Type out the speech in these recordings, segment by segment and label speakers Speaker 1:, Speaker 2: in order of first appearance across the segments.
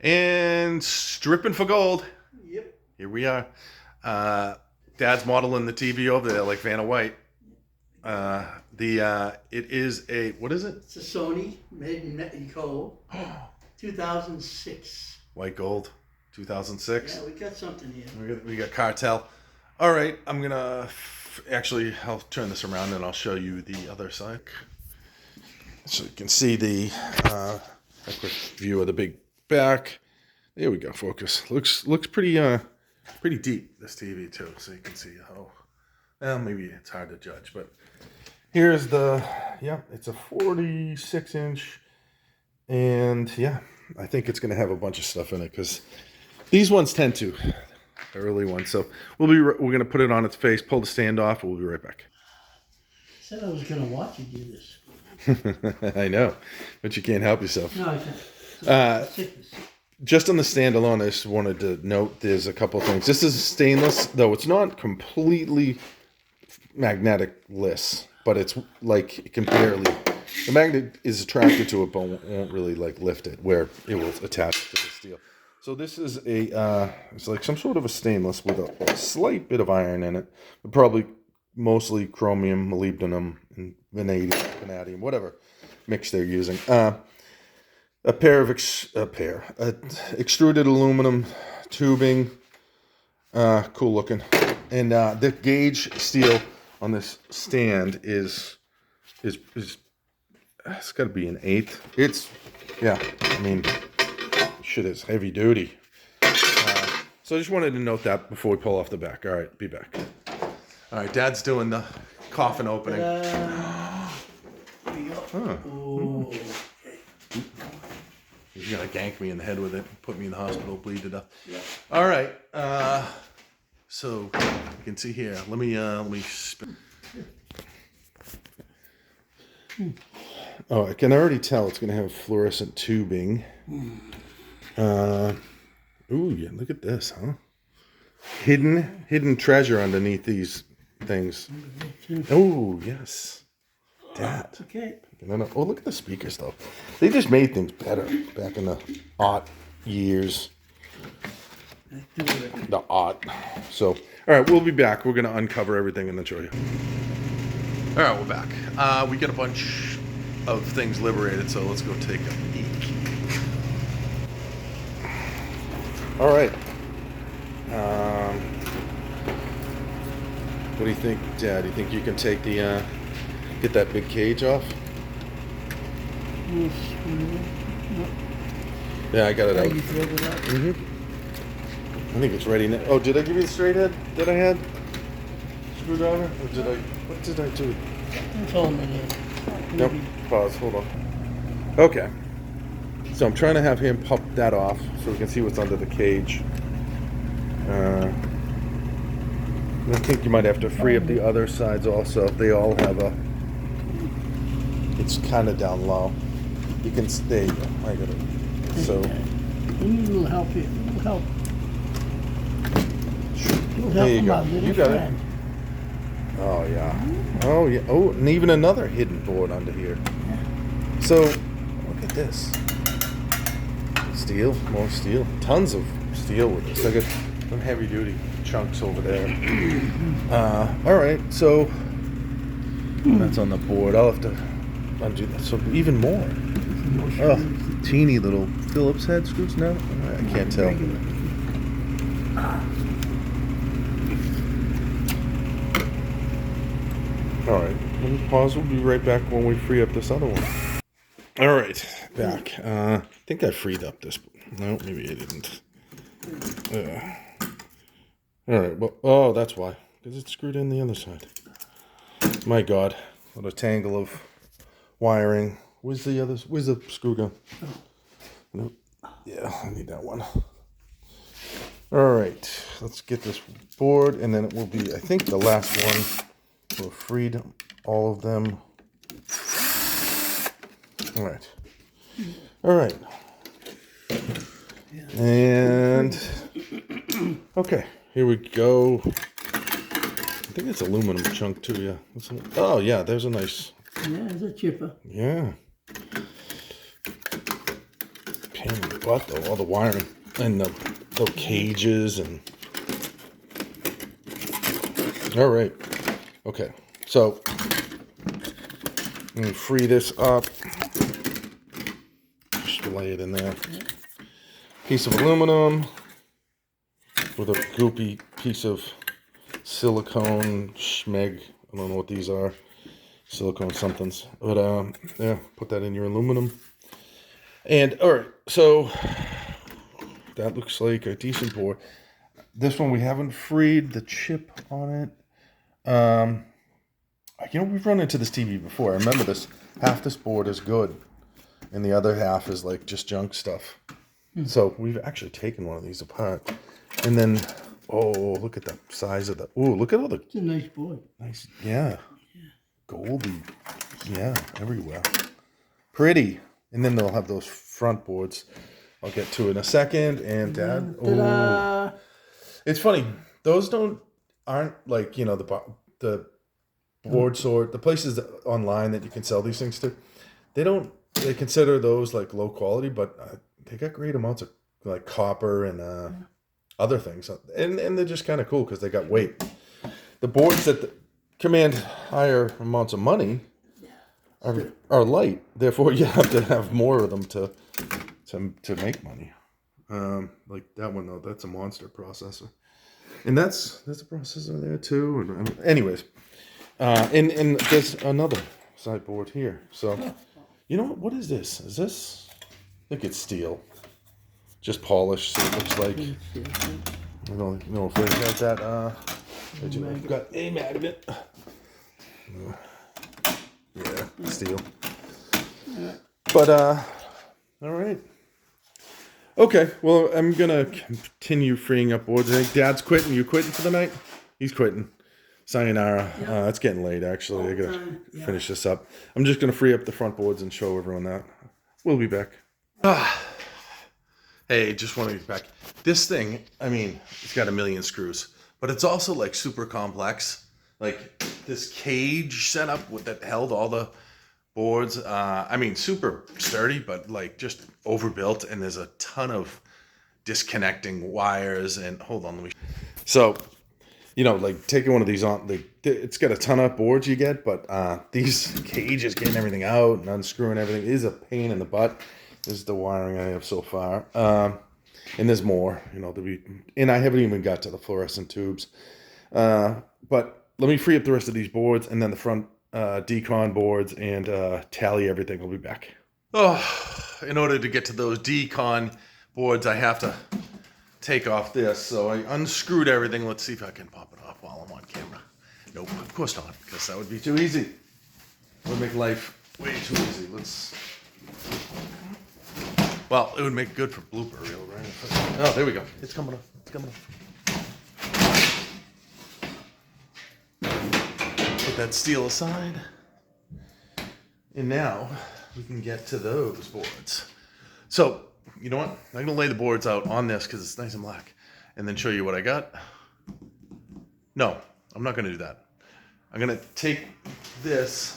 Speaker 1: And stripping for gold.
Speaker 2: Yep.
Speaker 1: Here we are. Dad's modeling the TV over there like Vanna White. It is a, what is it?
Speaker 2: It's a Sony made in Mexico, 2006.
Speaker 1: White gold, 2006.
Speaker 2: Yeah, we got something here.
Speaker 1: We got cartel. All right, I'm gonna actually I'll turn this around and I'll show you the other side, so you can see the a quick view of the big back. There we go. Focus. Looks pretty pretty deep, this TV too, so you can see how. Well, maybe it's hard to judge, but here's the, yeah, it's a 46-inch, and yeah, I think it's gonna have a bunch of stuff in it because these ones tend to, the early ones. So we're gonna put it on its face, pull the stand off, and we'll be right back.
Speaker 2: I said I was going to watch you do this.
Speaker 1: I know, but you can't help yourself.
Speaker 2: No, I can't.
Speaker 1: Just on the stand alone, I just wanted to note there's a couple of things. This is stainless, though it's not completely magnetic-less, but it's like it can barely. The magnet is attracted to it, but won't really like lift it, where it will attach to the steel. So this is a it's like some sort of a stainless with a slight bit of iron in it, but probably mostly chromium, molybdenum, and vanadium, whatever mix they're using. Extruded aluminum tubing, cool looking, and the gauge steel on this stand is it's got to be an 1/8. It's, yeah, I mean, shit is heavy duty. So I just wanted to note that before we pull off the back. All right, be back. All right, Dad's doing the coffin opening.
Speaker 2: There we go.
Speaker 1: Huh.
Speaker 2: Oh, okay.
Speaker 1: He's gonna gank me in the head with it, put me in the hospital, bleed to death.
Speaker 2: Yeah.
Speaker 1: All right. So you can see here. Let me spin. Oh, I can already tell it's gonna have fluorescent tubing. Ooh, yeah, look at this, huh? Hidden treasure underneath these things. Oh, yes. Dad.
Speaker 2: Okay.
Speaker 1: Oh, look at the speakers, though. They just made things better back in the aught years. The aught. So, all right, we'll be back. We're going to uncover everything and then show you. All right, we're back. We got a bunch of things liberated, so let's go take a peek. All right. What do you think, Dad? Do you think you can take the, get that big cage off? Yeah, I got it out. Mm-hmm. I think it's ready now. Oh, did I give you the straight head that I had? Screwdriver? Or what did I do?
Speaker 2: It's all in there.
Speaker 1: Nope. Pause. Hold on. Okay. So I'm trying to have him pop that off so we can see what's under the cage. I think you might have to free up the other sides also. They all have a... It's kind of down low. You can stay. I got it. So...
Speaker 2: You need a little help here. A little help.
Speaker 1: There you go. You got it. Oh, yeah. Oh, yeah. Oh, and even another hidden board under here. So, look at this. Steel. More steel. Tons of steel with this. I got some heavy duty chunks over there. All right, so that's on the board. I'll have to undo that. So even more. Oh, teeny little Phillips head screws now. I can't tell. All right, let me pause. We'll be right back when we free up this other one. All right, back. I think I freed up this. No, maybe I didn't. All right, well, oh, that's why. Because it's screwed in the other side. My God, what a tangle of wiring. Where's the screw gun? Nope. Yeah, I need that one. All right, let's get this board, and then it will be, I think, the last one. We'll freed all of them. All right. All right. And, okay. Here we go. I think it's aluminum chunk too, yeah. Oh, yeah, there's a nice...
Speaker 2: Yeah, there's a chipper.
Speaker 1: Yeah. Pin butt though, all the wiring and the cages and. All right. Okay. So I'm gonna free this up. Just lay it in there. Piece of aluminum with a goopy piece of silicone schmeg. I don't know what these are. Silicone somethings. But yeah, put that in your aluminum. And all right, so that looks like a decent board. This one we haven't freed the chip on it. You know, we've run into this TV before. I remember this. Half this board is good, and the other half is like just junk stuff. So we've actually taken one of these apart, and then look at the size of the. Oh, look at all the.
Speaker 2: It's a nice board.
Speaker 1: Nice, yeah. Goldy, yeah, everywhere. Pretty, and then they'll have those front boards. I'll get to in a second. And Dad, oh, it's funny. Those aren't like, you know, the board sort, the places online that you can sell these things to. They consider those like low quality, but they got great amounts of like copper and other things, and they're just kind of cool because they got weight. The boards that command higher amounts of money are light, therefore you have to have more of them to make money. Like that one though, that's a monster processor. And there's a processor there too. And anyways, and there's another sideboard here. So, you know what is this? Is this? I think it's steel, just polished. So it looks like. I don't know if it has that. I've got a magnet. Yeah, steel. But all right. Okay, well, I'm going to continue freeing up boards. I think Dad's quitting. You quitting for the night? He's quitting. Sayonara. It's getting late, actually. I got to finish this up. I'm just going to free up the front boards and show everyone that. We'll be back. Hey, just want to get back. This thing, I mean, it's got a million screws, but it's also like super complex. Like this cage setup that held all the boards, I mean, super sturdy, but like just overbuilt, and there's a ton of disconnecting wires. And hold on, let me. So, you know, like taking one of these on, it's got a ton of boards you get, but these cages, getting everything out and unscrewing everything is a pain in the butt. This is the wiring I have so far, and there's more, you know, and I haven't even got to the fluorescent tubes. But let me free up the rest of these boards, and then the front decon boards, and tally everything. I'll be back. Oh, in order to get to those decon boards, I have to take off this. So I unscrewed everything. Let's see if I can pop it off while I'm on camera. Nope, of course not, because that would be too easy. It would make life way too easy. Well, it would make good for blooper reel, right? Oh, there we go. It's coming off. It's coming off. Put that steel aside. And now we can get to those boards. So, you know what? I'm going to lay the boards out on this because it's nice and black, and then show you what I got. No, I'm not going to do that. I'm going to take this.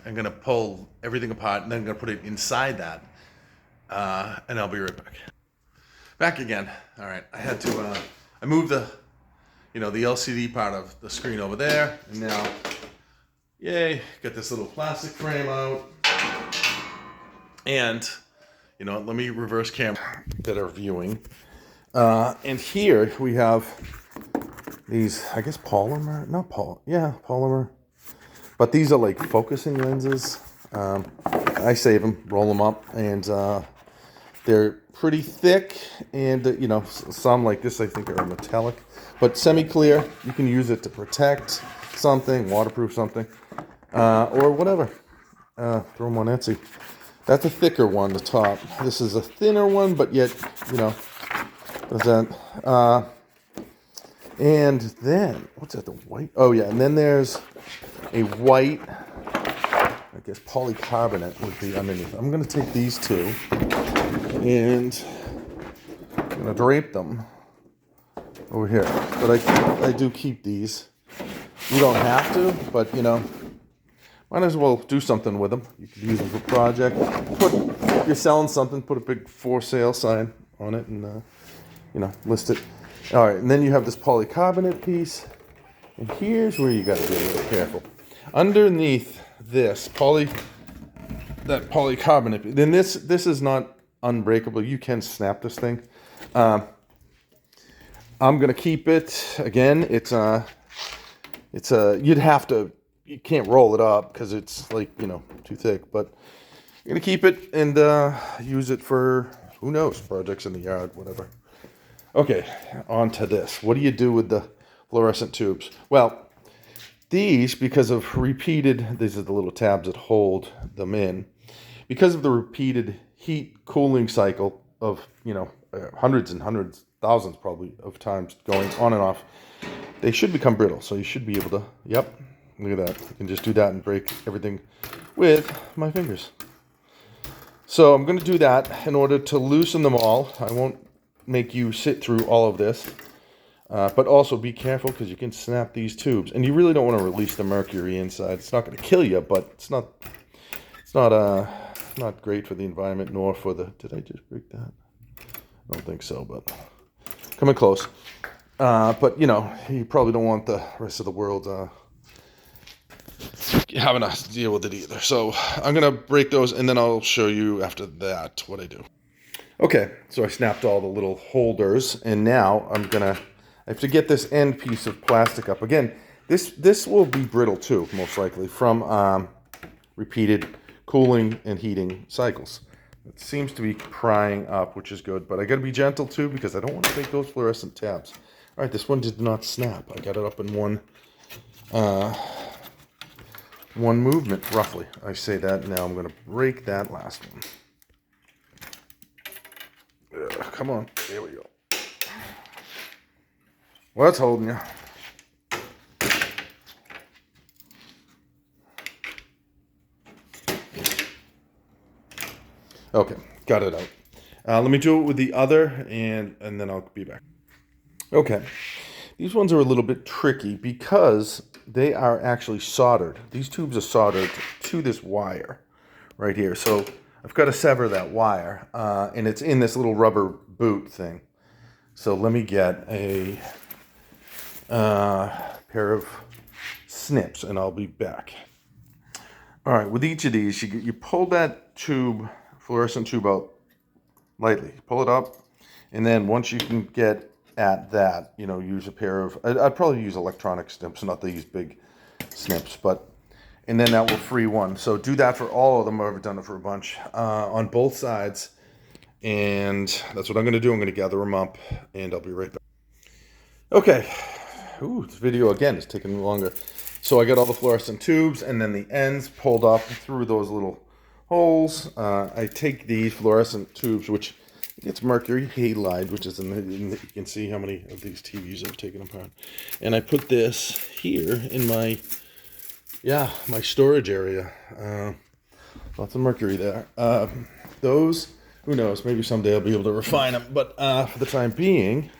Speaker 1: I'm going to pull everything apart, and then I'm going to put it inside that, and I'll be right back. Back again. All right, I had to, I moved the LCD part of the screen over there, and now, yay, got this little plastic frame out, and, you know, let me reverse camera, better viewing, and here we have these, I guess polymer, polymer. But these are like focusing lenses. I save them, roll them up, and they're pretty thick. And you know, some like this I think are metallic, but semi-clear. You can use it to protect something, waterproof something, or whatever. Throw them on Etsy. That's a thicker one, the top. This is a thinner one, but yet, you know, does that. And then, what's that, the white? Oh yeah, and then there's a white, I guess polycarbonate would be underneath. I'm going to take these two and I'm going to drape them over here. But I do keep these. You don't have to, but you know, might as well do something with them. You could use them for project. If you're selling something, put a big for sale sign on it and, list it. All right, and then you have this polycarbonate piece. And here's where you got to be a little careful. Underneath this polycarbonate, then this is not unbreakable. You can snap this thing. I'm gonna keep it again. You can't roll it up because it's like too thick. But I'm gonna keep it and use it for who knows projects in the yard, whatever. Okay, on to this. What do you do with the fluorescent tubes? Well, these, because of these are the little tabs that hold them in. Because of the repeated heat cooling cycle of, hundreds and hundreds, thousands probably of times going on and off, they should become brittle. So you should be able to, yep, look at that. I can just do that and break everything with my fingers. So I'm going to do that in order to loosen them all. I won't make you sit through all of this. But also be careful because you can snap these tubes. And you really don't want to release the mercury inside. It's not going to kill you, but it's not great for the environment nor for the... Did I just break that? I don't think so, but coming close. But, you probably don't want the rest of the world having to deal with it either. So I'm going to break those, and then I'll show you after that what I do. Okay, so I snapped all the little holders, and now I have to get this end piece of plastic up. Again, this will be brittle too, most likely, from repeated cooling and heating cycles. It seems to be prying up, which is good, but I got to be gentle too because I don't want to take those fluorescent tabs. All right, this one did not snap. I got it up in one movement, roughly. I say that. Now I'm going to break that last one. Come on. There we go. What's holding you? Okay, got it out. Let me do it with the other, and then I'll be back. Okay, these ones are a little bit tricky because they are actually soldered. These tubes are soldered to this wire right here. So I've got to sever that wire, and it's in this little rubber boot thing. So let me get a pair of snips, and I'll be back. All right, with each of these, you pull that fluorescent tube out lightly. Pull it up, and then once you can get at that, use a pair of... I'd probably use electronic snips, not these big snips, and then that will free one. So do that for all of them. I've done it for a bunch on both sides, and that's what I'm going to do. I'm going to gather them up, and I'll be right back. Okay. Ooh, this video again is taking longer. So I got all the fluorescent tubes and then the ends pulled up through those little holes. I take these fluorescent tubes, which it's mercury halide, which is you can see how many of these TVs I've taken apart. And I put this here in my storage area. Lots of mercury there. Those, who knows, maybe someday I'll be able to refine them. But for the time being...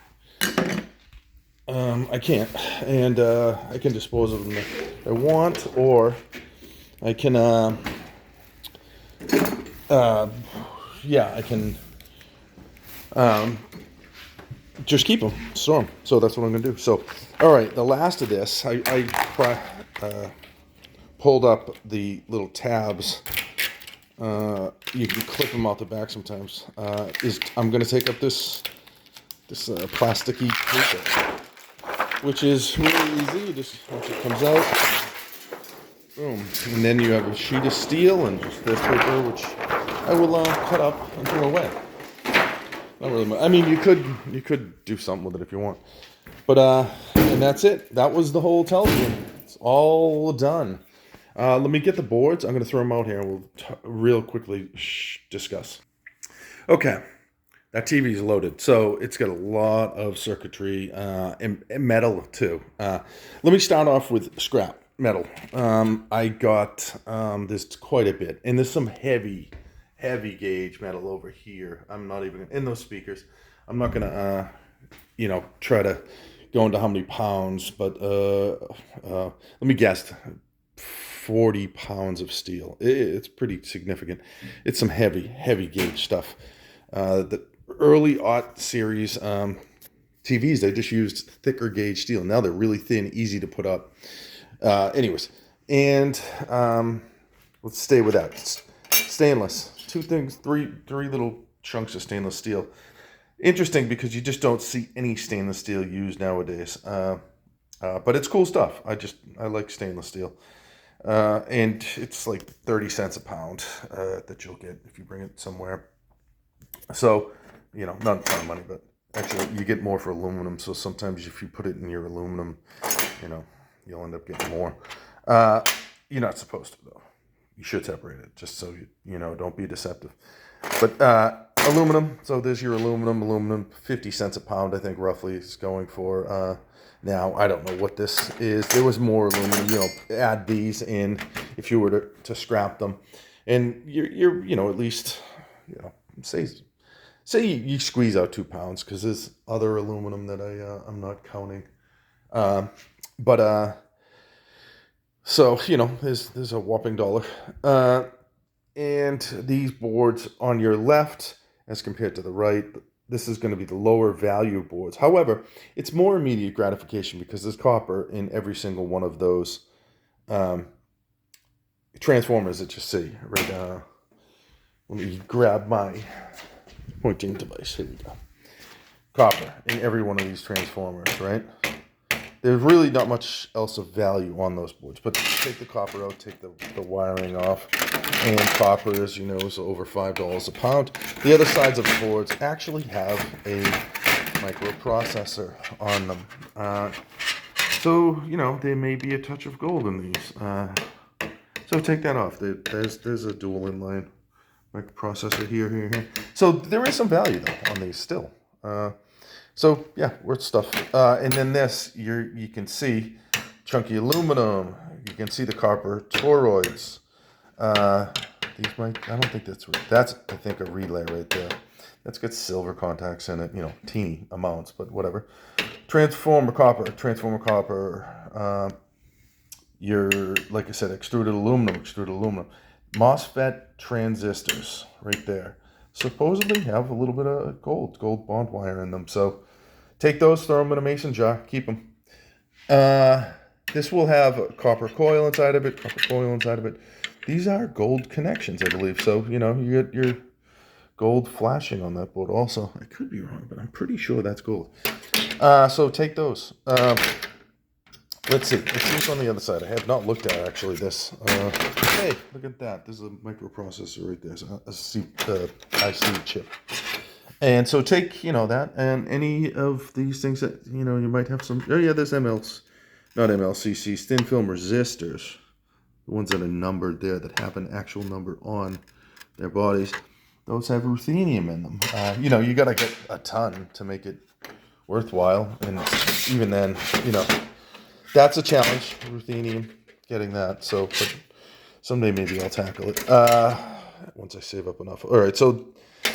Speaker 1: I can't, and I can dispose of them if I want, or I can, I can just keep them, store them. So that's what I'm going to do. So, all right, the last of this, I pulled up the little tabs. You can clip them out the back sometimes. I'm going to take up this plasticky paper, which is really easy. Just once it comes out, boom, and then you have a sheet of steel and just this paper, which I will cut up until wet. Not really much. I mean, you could do something with it if you want, but and that's it. That was the whole television. It's all done. Let me get the boards. I'm going to throw them out here, and we'll real quickly discuss. Okay. That TV is loaded, so it's got a lot of circuitry and metal too. Let me start off with scrap metal. I got this quite a bit, and there's some heavy gauge metal over here. I'm not even in those speakers. I'm not gonna, try to go into how many pounds, but let me guess, 40 pounds of steel. It's pretty significant. It's some heavy gauge stuff. The early aught series TVs, they just used thicker gauge steel. Now they're really thin, easy to put up. Anyways, and let's stay with that. Stainless. Two things, three little chunks of stainless steel. Interesting because you just don't see any stainless steel used nowadays. But it's cool stuff. I like stainless steel. And it's like 30 cents a pound that you'll get if you bring it somewhere. So, not a ton of money, but actually you get more for aluminum. So sometimes if you put it in your aluminum, you'll end up getting more. You're not supposed to, though. You should separate it just so don't be deceptive. But aluminum, so there's your aluminum, 50 cents a pound, I think roughly is going for. Now, I don't know what this is. There was more aluminum, add these in if you were to scrap them. And you're at least, say you squeeze out 2 pounds, because there's other aluminum that I'm not counting. So, there's a whopping $1. And these boards on your left, as compared to the right, this is going to be the lower value boards. However, it's more immediate gratification because there's copper in every single one of those transformers that you see. Right. Let me grab my pointing device. Here we go. Copper in every one of these transformers, right? There's really not much else of value on those boards, but take the copper out, take the wiring off, and copper, as you know, is over $5 a pound. The other sides of the boards actually have a microprocessor on them. So, there may be a touch of gold in these. So take that off. There's a dual inline microprocessor here. So there is some value, though, on these still. So yeah, worth stuff. And then this, you can see chunky aluminum. You can see the copper toroids. These I don't think that's I think a relay right there. That's got silver contacts in it. Teeny amounts, but whatever. Transformer copper. Like I said, extruded aluminum. MOSFET transistors right there. Supposedly have a little bit of gold bond wire in them. So take those, throw them in a mason jar, keep them. This will have a copper coil inside of it. These are gold connections, I believe. So, you get your gold flashing on that board also. I could be wrong, but I'm pretty sure that's gold. So take those. Let's see what's on the other side. I have not looked at actually this. Hey, look at that. There's a microprocessor right there. So IC chip. And so take, that and any of these things that, you might have some. Oh, yeah, there's not MLCCs, thin film resistors. The ones that are numbered there that have an actual number on their bodies. Those have ruthenium in them. You got to get a ton to make it worthwhile. And even then, that's a challenge, ruthenium, getting that. So, but someday maybe I'll tackle it once I save up enough. All right, so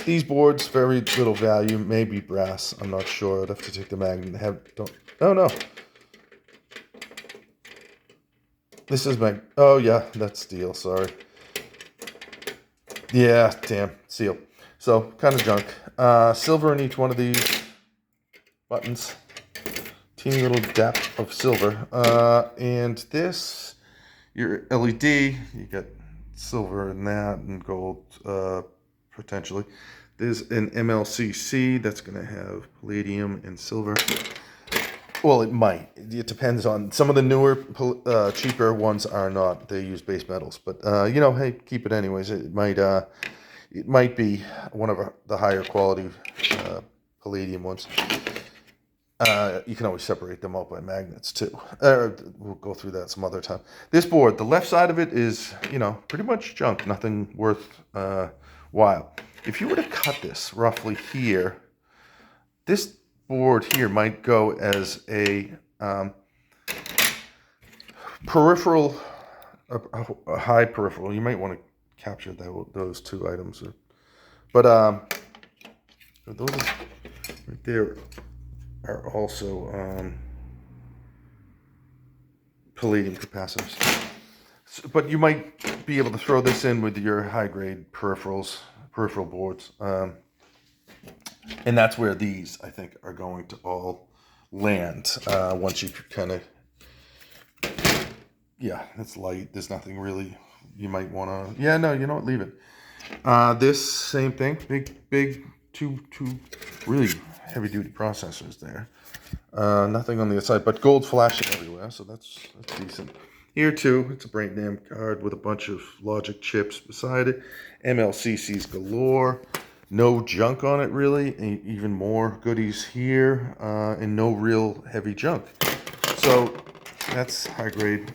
Speaker 1: these boards, very little value, maybe brass. I'm not sure. I'd have to take the magnet. No. This is oh yeah, that's steel. Sorry. Yeah, damn, steel. So kind of junk. Silver in each one of these buttons. Teeny little dap of silver. And this, your LED, you got silver in that and gold potentially. There's an MLCC that's going to have palladium and silver. Well, it might. It depends on some of the newer, cheaper ones are not. They use base metals, but hey, keep it anyways. It might be one of the higher quality palladium ones. You can always separate them out by magnets too. We'll go through that some other time. This board, the left side of it is, pretty much junk, nothing worth while. If you were to cut this roughly here, this board here might go as a peripheral, a high peripheral. You might want to capture those two items. But those right there are also palladium capacitors. but you might be able to throw this in with your high-grade peripheral boards. And that's where these, I think, are going to all land once you kind of, yeah, it's light. There's nothing really you might want to, yeah, no, you know what, leave it. This same thing, big, two really heavy-duty processors there. Nothing on the outside, but gold flashing everywhere, so that's decent. Here too, it's a brain damn card with a bunch of logic chips beside it. MLCCs galore. No junk on it really. Even more goodies here, and no real heavy junk. So that's high grade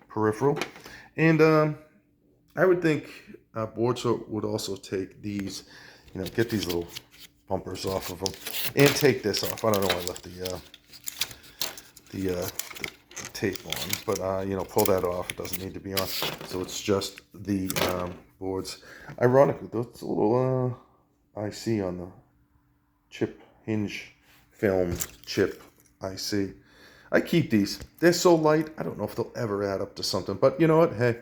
Speaker 1: peripheral. And I would think boards would also take these, get these little bumpers off of them, and take this off. I don't know why I left the tape on, but pull that off. It doesn't need to be on, so it's just the boards. Ironically, there's a little IC on the chip hinge film chip IC. I keep these. They're so light, I don't know if they'll ever add up to something, but you know what, hey,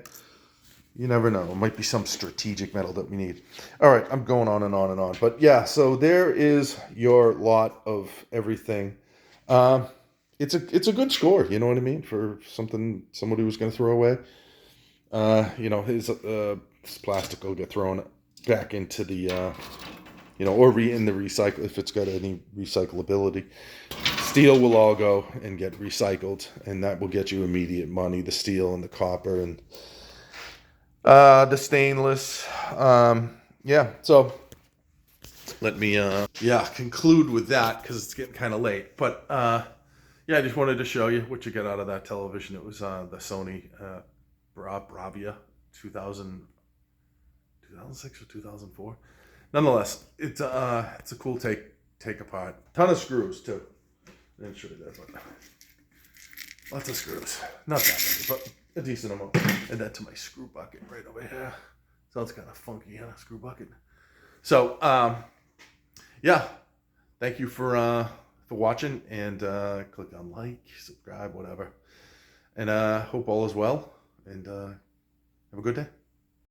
Speaker 1: you never know. It might be some strategic metal that we need. All right, I'm going on and on and on, but yeah, so there is your lot of everything. It's a good score, you know what I mean, for somebody who's going to throw away. His plastic will get thrown back into the, or in the recycle if it's got any recyclability. Steel will all go and get recycled, and that will get you immediate money. The steel and the copper and the stainless. So let me conclude with that because it's getting kind of late. But I just wanted to show you what you get out of that television. It was the Sony Bravia 2006 or 2004. Nonetheless, it's a cool take apart. Ton of screws too. I didn't show you that, but lots of screws. Not that many, but a decent amount. And that to my screw bucket right over here. Sounds kind of funky, huh? Screw bucket. So, thank you for watching, and click on like, subscribe, whatever. And hope all is well, and have a good day.